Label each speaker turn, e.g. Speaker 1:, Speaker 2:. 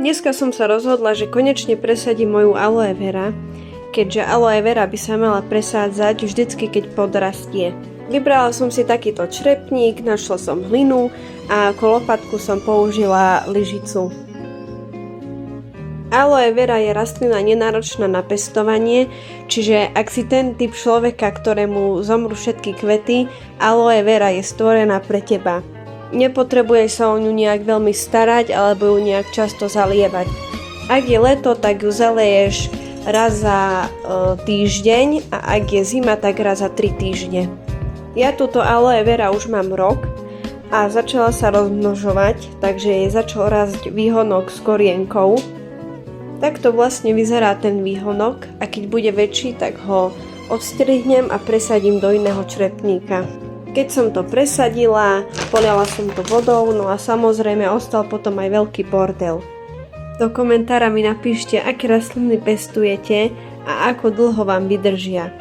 Speaker 1: Dneska som sa rozhodla, že konečne presadím moju aloe vera, keďže aloe vera by sa mala presádzať vždycky, keď podrastie. Vybrala som si takýto črepník, našla som hlinu a ako lopatku som použila lyžicu. Aloe vera je rastlina nenáročná na pestovanie, čiže ak si ten typ človeka, ktorému zomru všetky kvety, aloe vera je stvorená pre teba. Nepotrebuješ sa o ňu nejak veľmi starať alebo ju nejak často zalievať. Ak je leto, tak ju zaleješ raz za týždeň a ak je zima, tak raz za 3 týždne. Ja túto aloe vera už mám rok a začala sa rozmnožovať, takže jej začal rásť výhonok s korienkou. Takto vlastne vyzerá ten výhonok a keď bude väčší, tak ho odstrihnem a presadím do iného črepníka. Keď som to presadila, poliala som to vodou, no a samozrejme ostal potom aj veľký bordel. Do komentára mi napíšte, aké rastliny pestujete a ako dlho vám vydržia.